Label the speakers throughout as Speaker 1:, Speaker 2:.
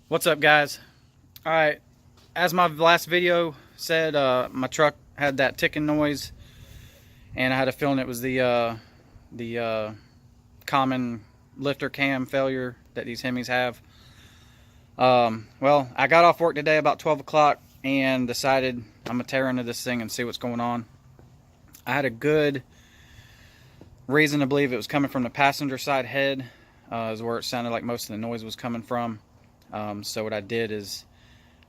Speaker 1: What's up, guys? All right, as my last video said, my truck had that ticking noise, and I had a feeling it was the common lifter cam failure that these Hemis have. Well, I got off work today about 12 o'clock and decided I'm gonna tear into this thing and see what's going on. I had a good reason to believe it was coming from the passenger side head, is where it sounded like most of the noise was coming from. So what I did is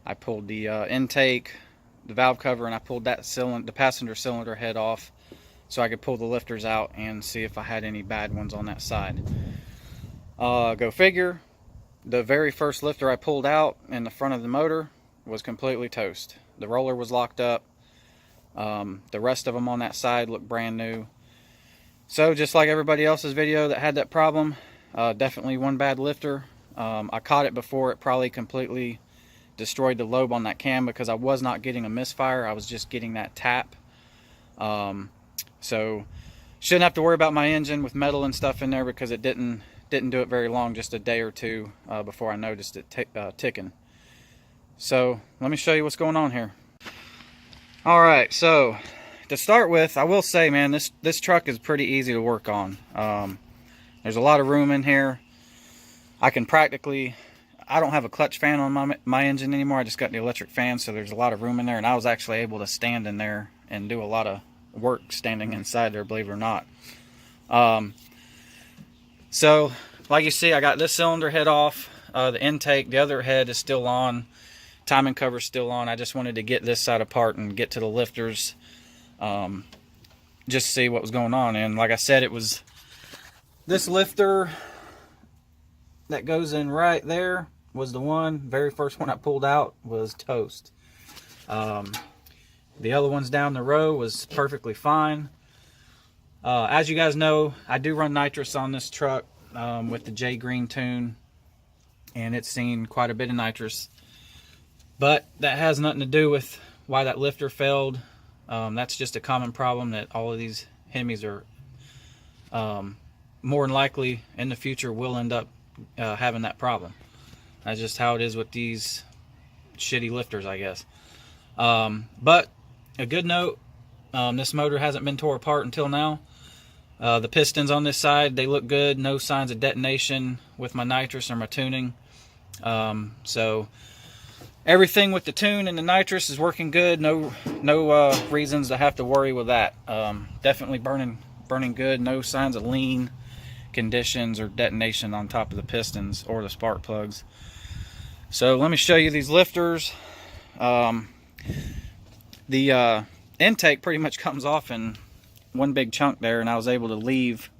Speaker 1: I pulled the intake, the valve cover, and I pulled that the passenger cylinder head off so I could pull the lifters out and see if I had any bad ones on that side. Go figure, the very first lifter I pulled out in the front of the motor was completely toast. The roller was locked up. The rest of them on that side looked brand new. So just like everybody else's video that had that problem, definitely one bad lifter. I caught it before it probably completely destroyed the lobe on that cam because I was not getting a misfire. I was just getting that tap. So shouldn't have to worry about my engine with metal and stuff in there because it didn't do it very long, just a day or two before I noticed it ticking. So let me show you what's going on here. All right, so to start with, I will say, man, this truck is pretty easy to work on. There's a lot of room in here. I don't have a clutch fan on my engine anymore. I just got the electric fan, so there's a lot of room in there, and I was actually able to stand in there and do a lot of work standing inside there, believe it or not. So like you see, I got this cylinder head off, the intake, the other head is still on, timing cover's still on. I just wanted to get this side apart and get to the lifters, just see what was going on. And like I said, it was this lifter that goes in right there was the one. Very first one I pulled out was toast. The other ones down the row was perfectly fine. As you guys know, I do run nitrous on this truck with the J Green tune, and it's seen quite a bit of nitrous. But that has nothing to do with why that lifter failed. That's just a common problem that all of these Hemis are more than likely in the future will end up having that problem. That's just how it is with these shitty lifters, I guess. But a good note, this motor hasn't been tore apart until now. The pistons on this side, they look good. No signs of detonation with my nitrous or my tuning. So everything with the tune and the nitrous is working good. No reasons to have to worry with that. Definitely burning good. No signs of lean conditions or detonation on top of the pistons or the spark plugs. So let me show you these lifters. The intake pretty much comes off in one big chunk there, and I was able to leave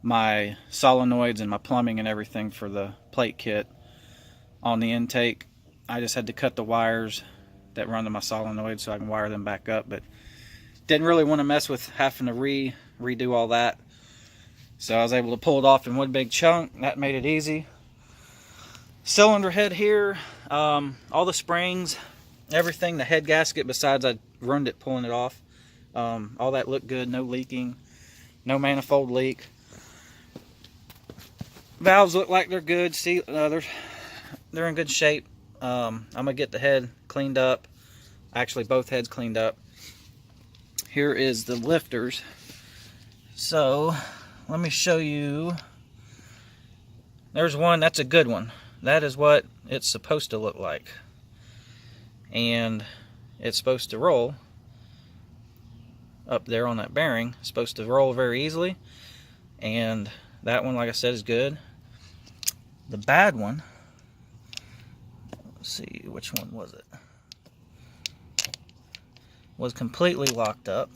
Speaker 1: my solenoids and my plumbing and everything for the plate kit on the intake. I just had to cut the wires that run to my solenoids so I can wire them back up, but didn't really want to mess with having to redo all that. So I was able to pull it off in one big chunk. That made it easy. Cylinder head here, all the springs, everything, the head gasket, besides I ruined it pulling it off. All that looked good, no leaking, no manifold leak. Valves look like they're good. See, they're in good shape. I'm gonna get the head cleaned up. Actually, both heads cleaned up. Here is the lifters. So let me show you. There's one, that's a good one. That is what it's supposed to look like. And it's supposed to roll up there on that bearing. It's supposed to roll very easily. And that one, like I said, is good. The bad one, let's see, which one was it? Was completely locked up.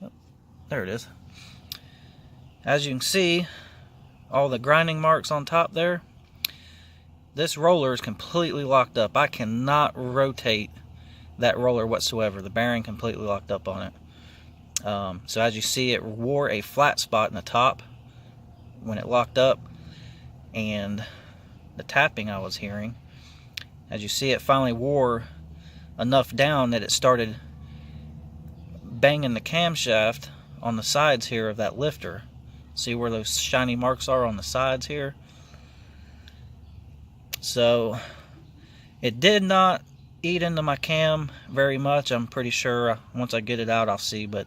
Speaker 1: Oh, there it is. As you can see, all the grinding marks on top there, this roller is completely locked up. I cannot rotate that roller whatsoever. The bearing completely locked up on it. So as you see, it wore a flat spot in the top when it locked up, and the tapping I was hearing, as you see, it finally wore enough down that it started banging the camshaft on the sides here of that lifter. See where those shiny marks are on the sides here? So it did not eat into my cam very much. I'm pretty sure once I get it out I'll see, but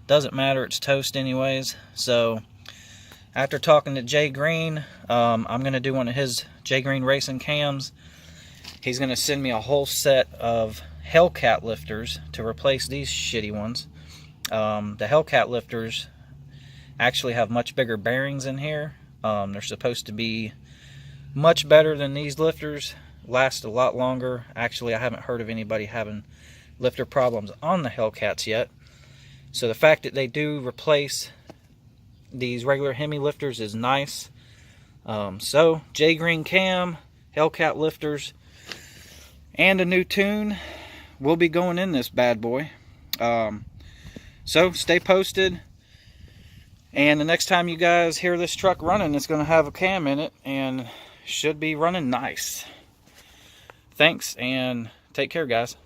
Speaker 1: doesn't matter, it's toast anyways. So after talking to Jay Green, I'm going to do one of his Jay Green racing cams. He's going to send me a whole set of Hellcat lifters to replace these shitty ones. The Hellcat lifters actually have much bigger bearings in here. They're supposed to be much better than these lifters, last a lot longer. Actually, I haven't heard of anybody having lifter problems on the Hellcats yet. So the fact that they do replace these regular Hemi lifters is nice. So Jay Green cam, Hellcat lifters, and a new tune will be going in this bad boy. So stay posted, and the next time you guys hear this truck running, it's going to have a cam in it and should be running nice. Thanks, and take care, guys.